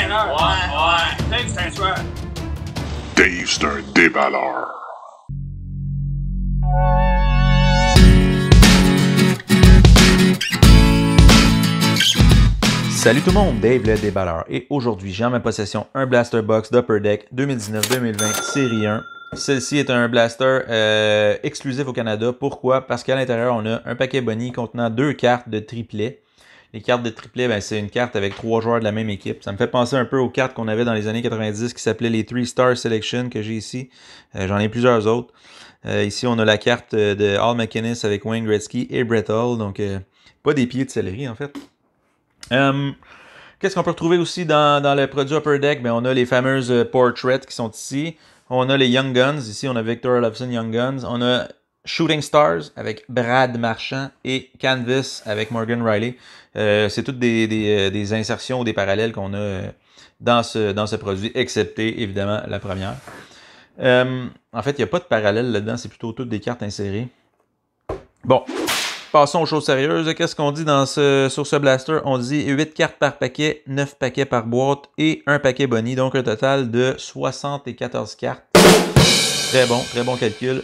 déballeur. Ouais. Dave, c'est un tueur. Dave, c'est un déballeur. Salut tout le monde, Dave le déballeur. Et aujourd'hui, j'ai en ma possession un Blaster Box d'Upper Deck 2019-2020 série 1. Celle-ci est un blaster exclusif au Canada. Pourquoi? Parce qu'à l'intérieur, on a un paquet Bonnie contenant 2 cartes de triplet. Les cartes de triplet, ben, c'est une carte avec 3 joueurs de la même équipe. Ça me fait penser un peu aux cartes qu'on avait dans les années 90 qui s'appelaient les 3-Star Selection que j'ai ici. J'en ai plusieurs autres. Ici, on a la carte de Al MacInnis avec Wayne Gretzky et Brett Hull. Donc, pas des pieds de céleri en fait. Qu'est-ce qu'on peut retrouver aussi dans le produit Upper Deck? Ben, on a les fameuses Portraits qui sont ici. On a les Young Guns. Ici, on a Victor Olofsson Young Guns. On a Shooting Stars avec Brad Marchand et Canvas avec Morgan Riley. C'est toutes des insertions ou des parallèles qu'on a dans ce produit, excepté évidemment la première. En fait, il n'y a pas de parallèle là-dedans. C'est plutôt toutes des cartes insérées. Bon. Passons aux choses sérieuses. Qu'est-ce qu'on dit sur ce blaster? On dit 8 cartes par paquet, 9 paquets par boîte et un paquet Bonnie. Donc un total de 74 cartes. Très bon calcul.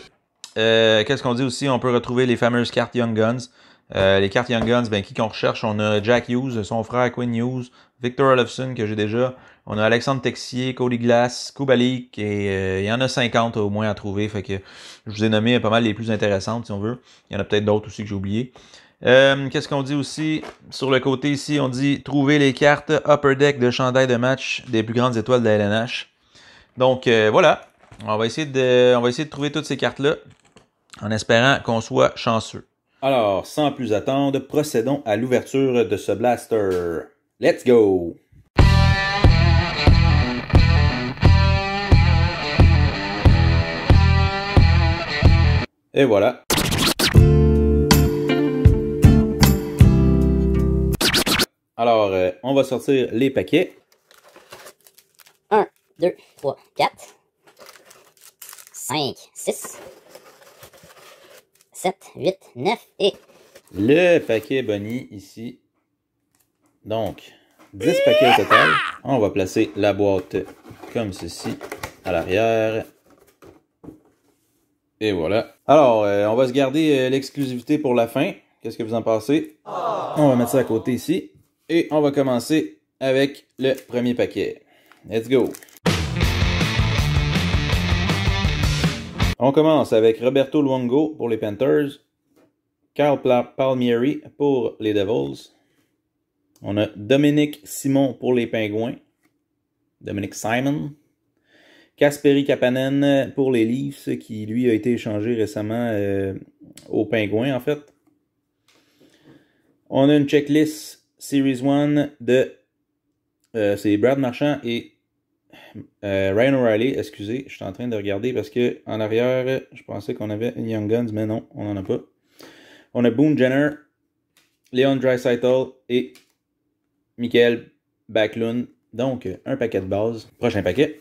Qu'est-ce qu'on dit aussi? On peut retrouver les fameuses cartes Young Guns. Les cartes Young Guns, ben, qui qu'on recherche? On a Jack Hughes, son frère Quinn Hughes, Victor Olofsson que j'ai déjà. On a Alexandre Texier, Cody Glass, Kubalik et il y en a 50 au moins à trouver. Fait que je vous ai nommé pas mal les plus intéressantes si on veut. Il y en a peut-être d'autres aussi que j'ai oublié. Qu'est-ce qu'on dit aussi? Sur le côté ici, on dit trouver les cartes Upper Deck de chandail de match des plus grandes étoiles de la LNH. Donc voilà. On va essayer de trouver toutes ces cartes-là en espérant qu'on soit chanceux. Alors, sans plus attendre, procédons à l'ouverture de ce blaster. Let's go! Et voilà. Alors, on va sortir les paquets. 1, 2, 3, 4, 5, 6, 7, 8, 9 et... Le paquet Bonnie ici. Donc, 10 paquets au total. On va placer la boîte comme ceci à l'arrière. Et voilà. Alors, on va se garder l'exclusivité pour la fin. Qu'est-ce que vous en pensez? On va mettre ça à côté ici. Et on va commencer avec le premier paquet. Let's go! On commence avec Roberto Luongo pour les Panthers. Carl Palmieri pour les Devils. On a Dominique Simon pour les Pingouins. Dominic Simon. Kasperi Kapanen pour les Leafs, qui lui a été échangé récemment aux Pingouins en fait. On a une checklist Series 1 de c'est Brad Marchand et Ryan O'Reilly. Excusez, je suis en train de regarder parce que en arrière, je pensais qu'on avait une Young Guns, mais non, on n'en a pas. On a Boone Jenner, Leon Draisaitl et Michael Backlund. Donc, un paquet de base. Prochain paquet.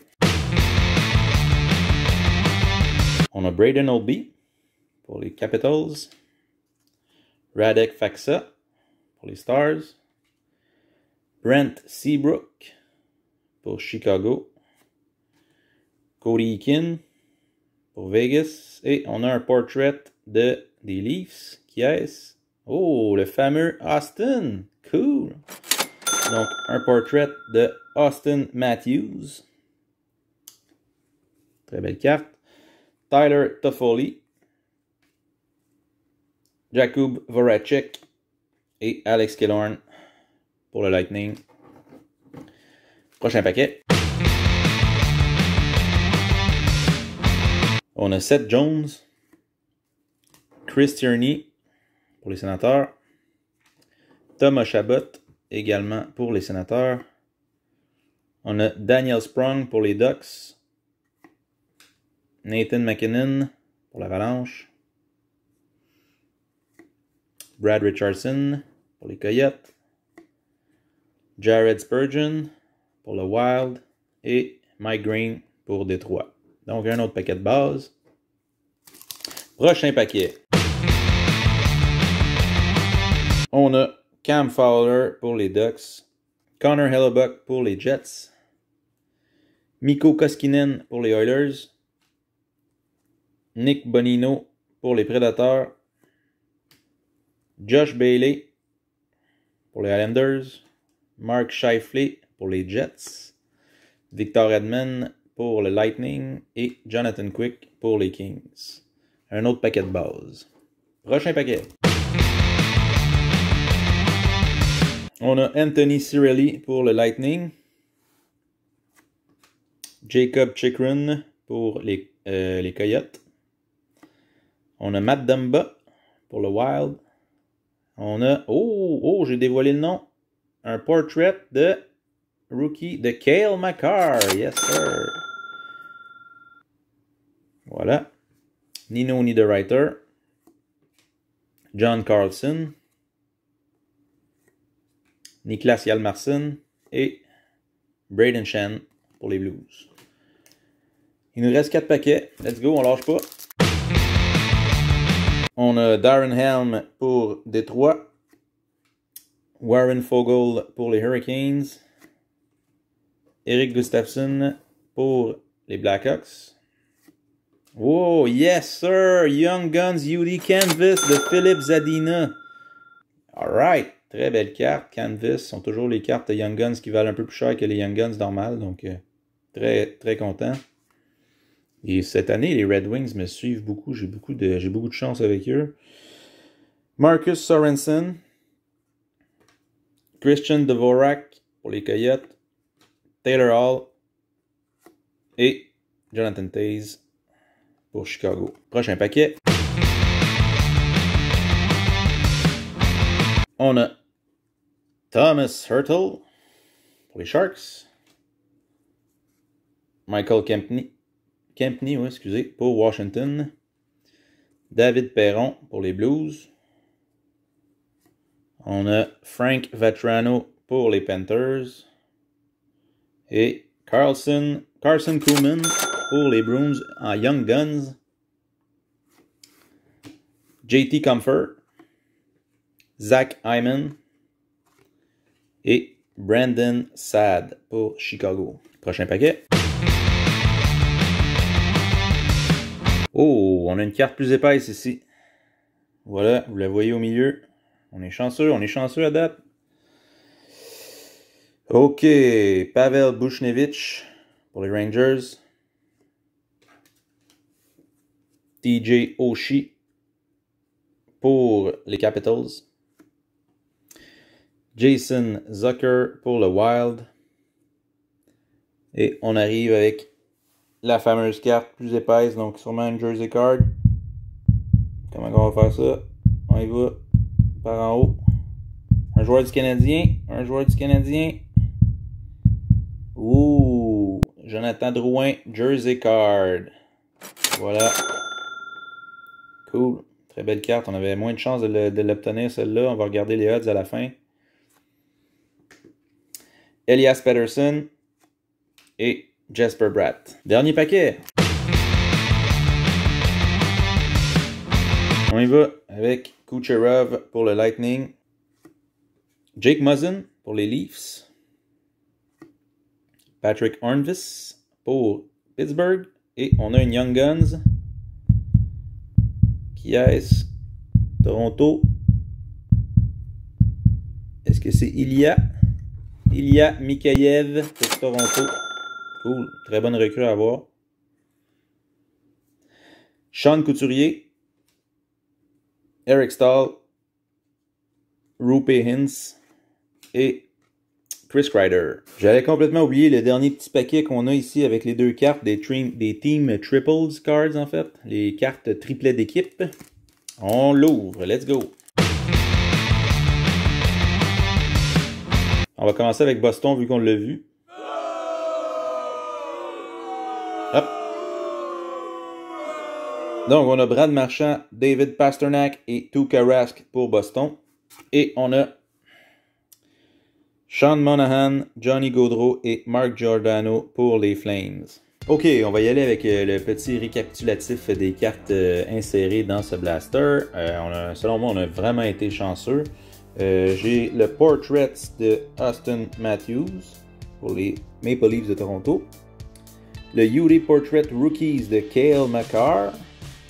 On a Braden Holtby pour les Capitals. Radek Faksa pour les Stars. Brent Seabrook pour Chicago. Cody Eakin pour Vegas. Et on a un portrait des Leafs. Qui est-ce? Oh, le fameux Austin. Cool. Donc, un portrait de Austin Matthews. Très belle carte. Tyler Toffoli. Jakub Voracek. Et Alex Killorn pour le Lightning. Prochain paquet. On a Seth Jones. Chris Tierney pour les Sénateurs. Thomas Chabot également pour les Sénateurs. On a Daniel Sprong pour les Ducks. Nathan McKinnon pour l'Avalanche. Brad Richardson pour les Coyotes. Jared Spurgeon pour le Wild. Et Mike Green pour Détroit. Donc un autre paquet de base. Prochain paquet. On a Cam Fowler pour les Ducks. Connor Hellebuck pour les Jets. Mikko Koskinen pour les Oilers. Nick Bonino pour les Predators. Josh Bailey pour les Islanders. Mark Scheifele pour les Jets. Victor Edman pour le Lightning. Et Jonathan Quick pour les Kings. Un autre paquet de base. Prochain paquet. On a Anthony Cirelli pour le Lightning. Jacob Chikrin pour les Coyotes. On a Matt Dumba pour le Wild. On a... Oh, j'ai dévoilé le nom. Un portrait de rookie de Cale Makar. Yes, sir. Voilà. Nino Niederreiter. John Carlson. Niklas Hjalmarsson. Et Braden Shen pour les Blues. Il nous reste 4 paquets. Let's go, on lâche pas. On a Darren Helm pour Détroit. Warren Fogle pour les Hurricanes. Eric Gustafsson pour les Blackhawks. Oh, yes sir! Young Guns UD Canvas de Philippe Zadina. Alright, très belle carte. Canvas sont toujours les cartes Young Guns qui valent un peu plus cher que les Young Guns normales. Donc, très, très content. Et cette année, les Red Wings me suivent beaucoup. J'ai beaucoup de chance avec eux. Marcus Sorensen. Christian Dvorak pour les Coyotes. Taylor Hall. Et Jonathan Toews pour Chicago. Prochain paquet. On a Thomas Hertel pour les Sharks. Michael Kempny, oui, excusez, pour Washington. David Perron pour les Blues. On a Frank Vatrano pour les Panthers. Et Carson Koeman pour les Bruins en Young Guns. JT Comfort. Zach Hyman. Et Brandon Saad pour Chicago. Prochain paquet. Oh, on a une carte plus épaisse ici. Voilà, vous la voyez au milieu. On est chanceux à date. Ok, Pavel Buchnevich pour les Rangers. TJ Oshie pour les Capitals. Jason Zucker pour le Wild. Et on arrive avec la fameuse carte plus épaisse, donc sûrement une jersey card. Comment on va faire ça? On y va par en haut. Un joueur du Canadien. Ouh! Jonathan Drouin, jersey card. Voilà. Cool. Très belle carte. On avait moins de chances de l'obtenir celle-là. On va regarder les odds à la fin. Elias Pettersson et Jesper Bratt. Dernier paquet. On y va avec Kucherov pour le Lightning. Jake Muzzin pour les Leafs. Patrick Hornvis pour Pittsburgh. Et on a une Young Guns. Qui est Toronto. Est-ce que c'est Ilya Mikheyev pour Toronto. Cool. Très bonne recrue à avoir. Sean Couturier. Eric Stahl. Rupe Hintz. Et Chris Kreider. J'avais complètement oublié le dernier petit paquet qu'on a ici avec les deux cartes des Team Triples cards en fait. Les cartes triplets d'équipe. On l'ouvre. Let's go. On va commencer avec Boston vu qu'on l'a vu. Hop. Donc, on a Brad Marchand, David Pastrnak et Tuukka Rask pour Boston. Et on a Sean Monahan, Johnny Gaudreau et Mark Giordano pour les Flames. Ok, on va y aller avec le petit récapitulatif des cartes insérées dans ce blaster. Selon moi, on a vraiment été chanceux. J'ai le Portrait de Austin Matthews pour les Maple Leafs de Toronto. le UD Portrait Rookies de Cale Makar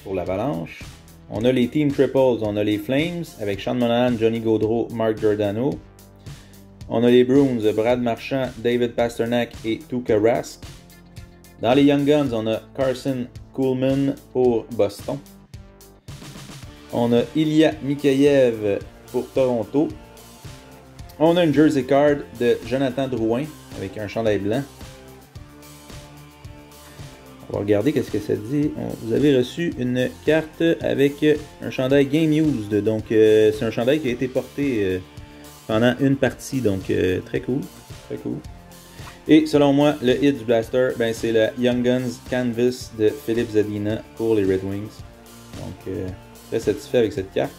pour l'Avalanche. On a les Team Triples, on a les Flames avec Sean Monahan, Johnny Gaudreau, Mark Giordano. On a les Bruins, Brad Marchand, David Pastrnak et Tuukka Rask. Dans les Young Guns, on a Carson Kuhlman pour Boston. On a Ilya Mikheyev pour Toronto. On a une jersey card de Jonathan Drouin avec un chandail blanc. On va regarder qu'est-ce que ça dit. Vous avez reçu une carte avec un chandail Game Used. Donc c'est un chandail qui a été porté pendant une partie. Donc très cool. Très cool. Et selon moi, le hit du Blaster, ben, c'est la Young Guns Canvas de Philippe Zadina pour les Red Wings. Donc très satisfait avec cette carte.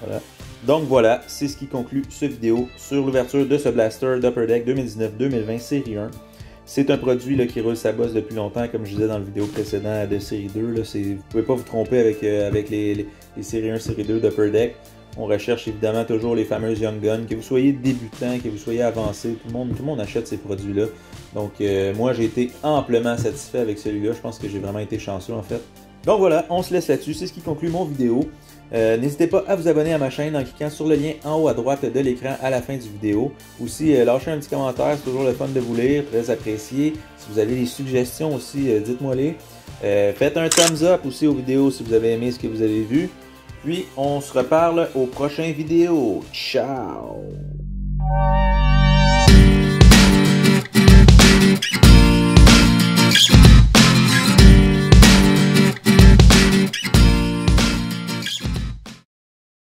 Voilà. Donc voilà, c'est ce qui conclut cette vidéo sur l'ouverture de ce Blaster d'Upper Deck 2019-2020 série 1. C'est un produit là, qui roule sa bosse depuis longtemps, comme je disais dans la vidéo précédente de série 2. Là, vous ne pouvez pas vous tromper avec les séries 1, série 2 d'Upper Deck. On recherche évidemment toujours les fameuses Young Guns. Que vous soyez débutant, que vous soyez avancé, tout le monde achète ces produits-là. Donc moi j'ai été amplement satisfait avec celui-là. Je pense que j'ai vraiment été chanceux en fait. Donc voilà, on se laisse là-dessus. C'est ce qui conclut mon vidéo. N'hésitez pas à vous abonner à ma chaîne en cliquant sur le lien en haut à droite de l'écran à la fin du vidéo. Aussi, lâchez un petit commentaire, c'est toujours le fun de vous lire, très apprécié. Si vous avez des suggestions aussi, dites-moi-les. Faites un thumbs up aussi aux vidéos si vous avez aimé ce que vous avez vu. Puis, on se reparle aux prochaines vidéos. Ciao!